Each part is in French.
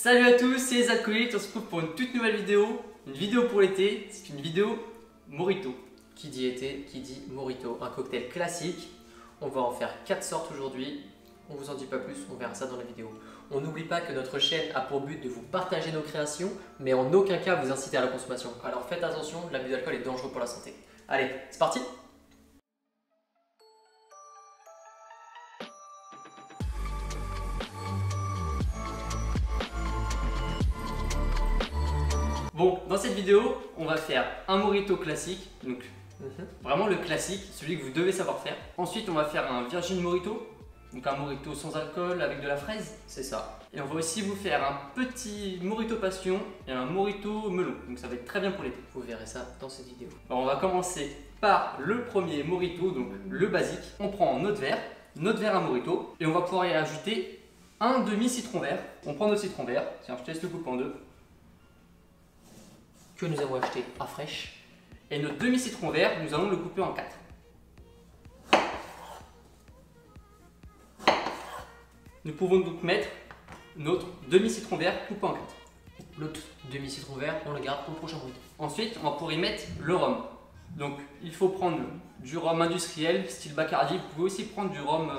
Salut à tous, c'est les acolytes, on se retrouve pour une toute nouvelle vidéo. Une vidéo pour l'été, c'est une vidéo Morito. Qui dit été, qui dit Morito, un cocktail classique. On va en faire 4 sortes aujourd'hui. On vous en dit pas plus, on verra ça dans la vidéo. On n'oublie pas que notre chaîne a pour but de vous partager nos créations, mais en aucun cas vous inciter à la consommation. Alors faites attention, l'abus d'alcool est dangereux pour la santé. Allez, c'est parti! Bon, dans cette vidéo, on va faire un Morito classique, donc vraiment le classique, celui que vous devez savoir faire. Ensuite, on va faire un Virgin Morito, donc un Morito sans alcool avec de la fraise. C'est ça. Et on va aussi vous faire un petit Morito Passion et un Morito Melon, donc ça va être très bien pour l'été. Vous verrez ça dans cette vidéo. Alors, on va commencer par le premier Morito, donc le basique. On prend notre verre à Morito, et on va pouvoir y ajouter un demi-citron vert. On prend notre citron vert, tiens, je te laisse le couper en deux. Que nous avons acheté à Fraîche. Et notre demi-citron vert, nous allons le couper en 4. Nous pouvons donc mettre notre demi-citron vert coupé en 4. L'autre demi-citron vert, on le garde pour le prochain Morito. Ensuite, on va pouvoir y mettre le rhum. Donc, il faut prendre du rhum industriel, style Bacardi. Vous pouvez aussi prendre du rhum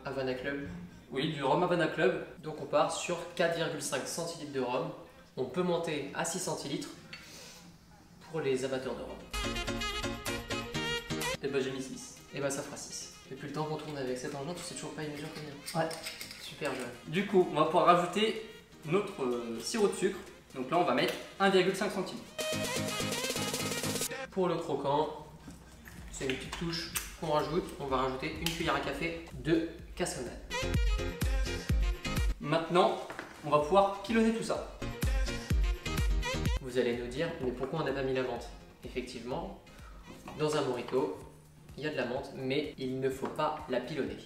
Havana Club. Oui, du rhum Havana Club. Donc on part sur 4,5 centilitres de rhum. On peut monter à 6 centilitres pour les amateurs de rhum. Et bah j'ai mis 6. Et bah ça fera 6. Depuis le temps qu'on tourne avec cet engin, tu sais toujours pas une mesure combien. Ouais. Super jeune. Du coup, on va pouvoir rajouter notre sirop de sucre. Donc là, on va mettre 1,5 centilitres. Pour le croquant, c'est une petite touche qu'on rajoute. On va rajouter une cuillère à café de cassonade. Maintenant, on va pouvoir pilonner tout ça. Vous allez nous dire, mais pourquoi on n'a pas mis la menthe? Effectivement, dans un Morito, il y a de la menthe, mais il ne faut pas la pilonner.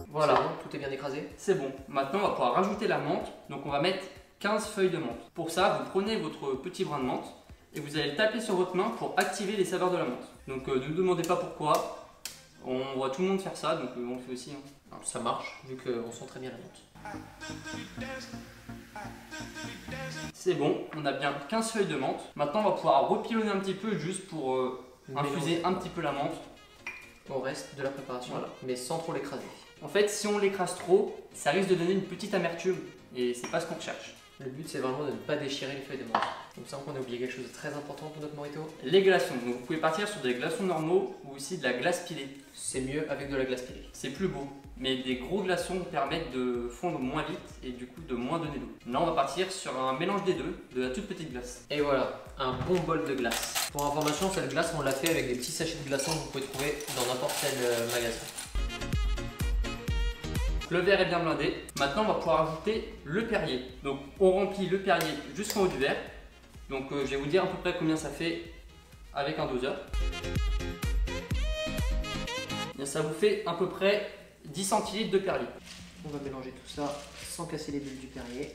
Voilà. Bon, tout est bien écrasé. C'est bon. Maintenant, on va pouvoir rajouter la menthe. Donc, on va mettre 15 feuilles de menthe. Pour ça, vous prenez votre petit brin de menthe et vous allez le taper sur votre main pour activer les saveurs de la menthe. Donc, ne nous demandez pas pourquoi. On voit tout le monde faire ça, donc on le fait aussi. Alors, ça marche, vu qu'on sent très bien la menthe. C'est bon, on a bien 15 feuilles de menthe. Maintenant, on va pouvoir repilonner un petit peu juste pour infuser un petit peu la menthe. Au reste de la préparation, voilà. Mais sans trop l'écraser. En fait, si on l'écrase trop, ça risque de donner une petite amertume et c'est pas ce qu'on recherche. Le but, c'est vraiment de ne pas déchirer les feuilles de menthe. Il me semble qu'on a oublié quelque chose de très important pour notre Morito. Les glaçons. Donc, vous pouvez partir sur des glaçons normaux ou aussi de la glace pilée. C'est mieux avec de la glace pilée. C'est plus beau. Mais des gros glaçons permettent de fondre moins vite et du coup de moins donner d'eau. Là, on va partir sur un mélange des deux, de la toute petite glace. Et voilà, un bon bol de glace. Pour information, cette glace, on l'a fait avec des petits sachets de glaçons que vous pouvez trouver dans n'importe quel magasin. Le verre est bien blindé. Maintenant, on va pouvoir ajouter le Perrier. Donc, on remplit le Perrier jusqu'en haut du verre. Donc, je vais vous dire à peu près combien ça fait avec un doseur. Et ça vous fait à peu près 10 centilitres de Perrier. On va mélanger tout ça sans casser les bulles du Perrier.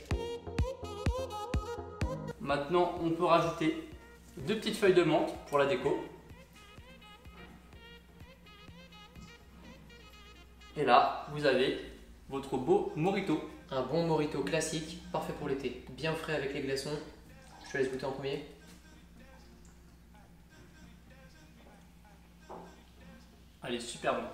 Maintenant, on peut rajouter 2 petites feuilles de menthe pour la déco. Et là, vous avez votre beau Morito. Un bon Morito classique, parfait pour l'été. Bien frais avec les glaçons. Je te laisse goûter en premier. Elle est super bon.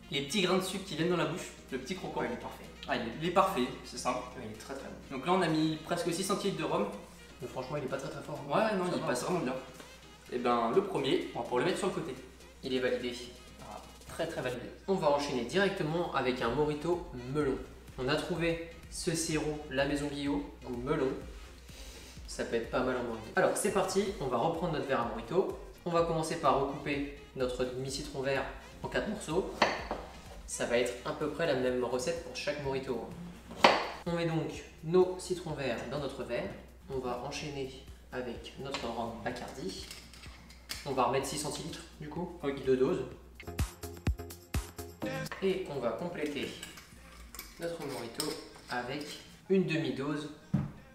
Les petits grains de sucre qui viennent dans la bouche, le petit croquant. Ouais, il est parfait. Ah, il est parfait, c'est simple. Ouais, il est très très bon. Donc là, on a mis presque 6 centilitres de rhum. Mais franchement, il est pas très très fort. Ouais, non, il passe vraiment bien. Et ben, le premier, on va pouvoir le mettre sur le côté. Il est validé. Ah, très très validé. On va enchaîner directement avec un Morito melon. On a trouvé ce sirop La Maison Guillot au melon. Ça peut être pas mal en Morito. Alors c'est parti, on va reprendre notre verre à Morito. On va commencer par recouper notre demi-citron vert en 4 morceaux. Ça va être à peu près la même recette pour chaque Morito. On met donc nos citrons verts dans notre verre. On va enchaîner avec notre rhum Bacardi. On va remettre 6 centilitres du coup, de dose. Et on va compléter notre Morito avec une demi-dose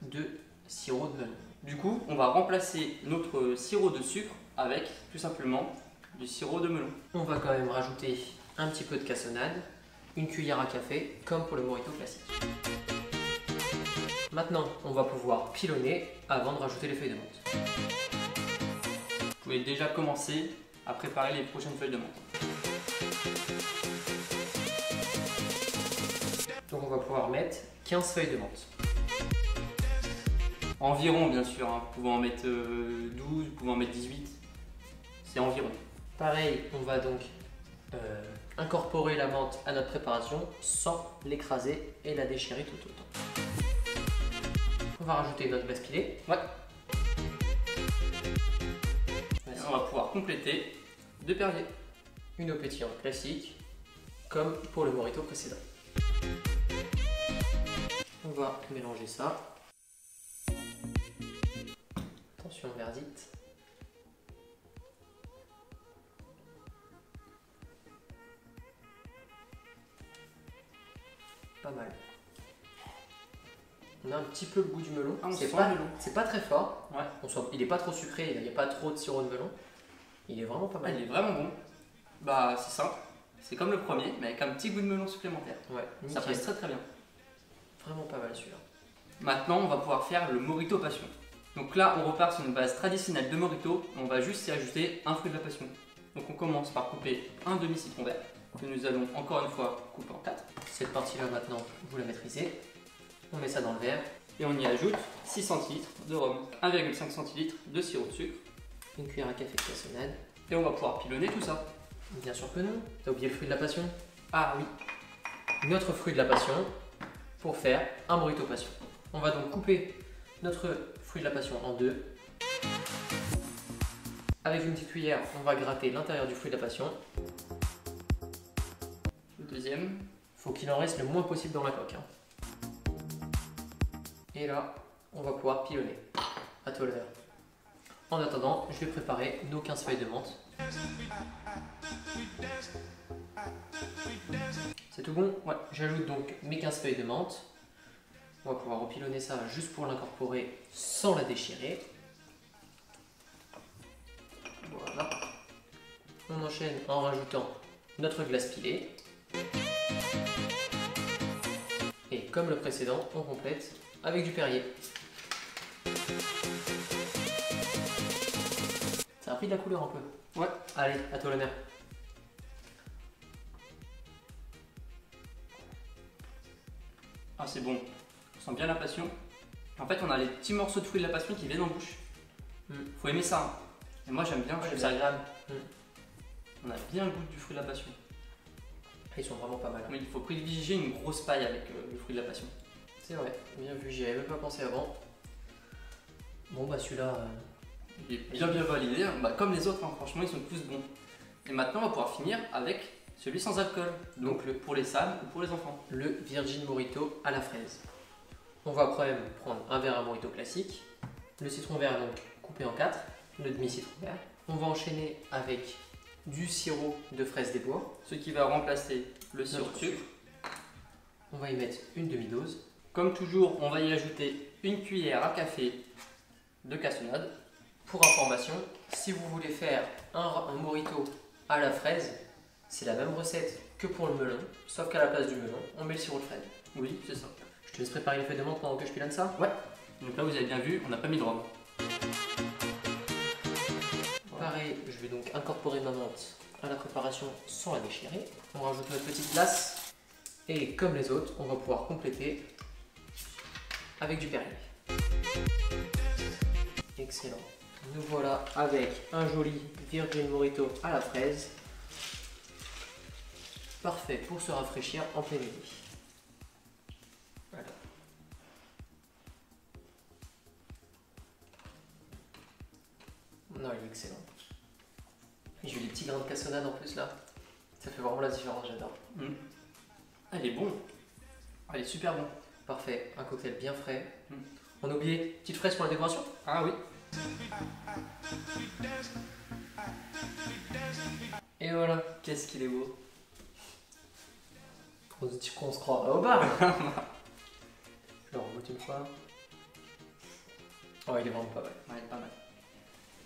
de sirop de melon. Du coup, on va remplacer notre sirop de sucre avec tout simplement du sirop de melon. On va quand même rajouter un petit peu de cassonade une cuillère à café, comme pour le mojito classique. Maintenant, on va pouvoir pilonner avant de rajouter les feuilles de menthe. Vous pouvez déjà commencer à préparer les prochaines feuilles de menthe. Donc on va pouvoir mettre 15 feuilles de menthe. Environ bien sûr, hein. Vous pouvez en mettre 12, vous pouvez en mettre 18. C'est environ. Pareil, on va donc incorporer la menthe à notre préparation sans l'écraser et la déchirer tout autant. On va rajouter notre glace pilée. Ouais. Et on va pouvoir compléter de Perrier. Une eau pétillante classique, comme pour le mojito précédent. On va mélanger ça. Attention verdite. Pas mal. On a un petit peu le goût du melon. Ah, c'est pas très fort. Ouais. Il n'est pas trop sucré, il n'y a pas trop de sirop de melon. Il est vraiment pas mal. Il est vraiment bon. Bah c'est simple. C'est comme le premier, mais avec un petit goût de melon supplémentaire. Ouais, ça passe très très bien. Vraiment pas mal celui-là. Maintenant, on va pouvoir faire le mojito passion. Donc là, on repart sur une base traditionnelle de mojito. On va juste y ajouter un fruit de la passion. Donc on commence par couper un demi-citron vert, que nous allons encore une fois couper en 4. Cette partie-là maintenant, vous la maîtrisez. On met ça dans le verre. Et on y ajoute 6 centilitres de rhum, 1,5 centilitres de sirop de sucre, une cuillère à café de cassonade. Et on va pouvoir pilonner tout ça. Bien sûr que non. T'as oublié le fruit de la passion? Ah oui. Notre fruit de la passion pour faire un mojito passion. On va donc couper notre fruit de la passion en deux. Avec une petite cuillère, on va gratter l'intérieur du fruit de la passion. Le deuxième. Faut qu'il en reste le moins possible dans la coque. Hein. Et là, on va pouvoir pilonner. À toi l'heure. En attendant, je vais préparer nos 15 feuilles de menthe. C'est tout bon? Ouais. J'ajoute donc mes 15 feuilles de menthe. On va pouvoir repilonner ça juste pour l'incorporer sans la déchirer. Voilà. On enchaîne en rajoutant notre glace pilée. Et comme le précédent, on complète avec du Perrier. Ça a pris de la couleur un peu. Ouais. Allez, à toi l'honneur. Ah c'est bon. On sent bien la passion. En fait, on a les petits morceaux de fruits de la passion qui viennent en bouche. Faut aimer ça. Hein. Et moi j'aime bien, je trouve ça agréable. On a bien le goût du fruit de la passion. Ils sont vraiment pas mal. Mais il faut privilégier une grosse paille avec le fruit de la passion. C'est vrai, bien vu, j'y avais même pas pensé avant. Bon bah celui-là... Il est bien validé, hein. Bah, comme les autres, hein. Franchement ils sont tous bons. Et maintenant on va pouvoir finir avec celui sans alcool. Donc pour les femmes ou pour les enfants. Le Virgin Mojito à la fraise. On va quand même prendre un verre à mojito classique. Le citron vert donc coupé en 4, le demi-citron vert. On va enchaîner avec du sirop de fraise des bois. Ce qui va remplacer le sirop de sucre. On va y mettre une demi-dose. Comme toujours, on va y ajouter une cuillère à café de cassonade. Pour information, si vous voulez faire un mojito à la fraise, c'est la même recette que pour le melon, sauf qu'à la place du melon, on met le sirop de fraise. Oui, c'est ça. Je te laisse préparer les feuilles de menthe pendant que je pilonne ça. Ouais. Donc là, vous avez bien vu, on n'a pas mis de rhum. Pareil, je vais donc incorporer ma menthe à la préparation sans la déchirer. On rajoute notre petite glace et comme les autres, on va pouvoir compléter avec du Perrier. Excellent. Nous voilà avec un joli Virgin Mojito à la fraise. Parfait pour se rafraîchir en pleine nuit. Voilà. Non, il est excellent. J'ai eu des petits grains de cassonade en plus là. Ça fait vraiment la différence, j'adore. Ah, il est bon. Ah, il est super bon. Parfait, un cocktail bien frais. On a oublié petite fraise pour la décoration? Ah oui. Et voilà. Qu'est-ce qu'il est beau. On se croit au bar. Je le regoute une fois. Oh, il est vraiment pas mal. Ouais, il est pas mal.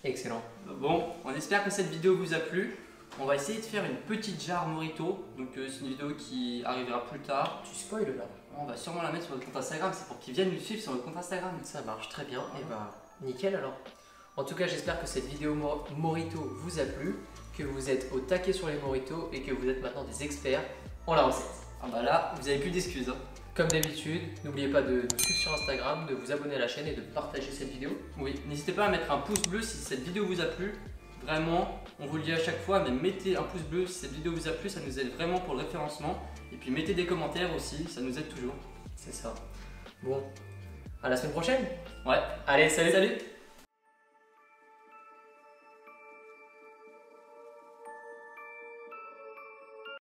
Excellent. Bon, on espère que cette vidéo vous a plu. On va essayer de faire une petite jarre Morito. Donc c'est une vidéo qui arrivera plus tard. Tu spoil là. On va sûrement la mettre sur notre compte Instagram, c'est pour qu'ils viennent nous suivre sur notre compte Instagram. Ça marche très bien, et bah nickel alors. En tout cas, j'espère que cette vidéo Morito vous a plu, que vous êtes au taquet sur les Moritos et que vous êtes maintenant des experts en la recette. Ah bah là, vous avez plus d'excuses. Hein. Comme d'habitude, n'oubliez pas de nous suivre sur Instagram, de vous abonner à la chaîne et de partager cette vidéo. Oui, n'hésitez pas à mettre un pouce bleu si cette vidéo vous a plu. Vraiment, on vous le dit à chaque fois, mais mettez un pouce bleu si cette vidéo vous a plu, ça nous aide vraiment pour le référencement. Et puis mettez des commentaires aussi, ça nous aide toujours. C'est ça. Bon, à la semaine prochaine. Ouais, Allez, salut. Salut.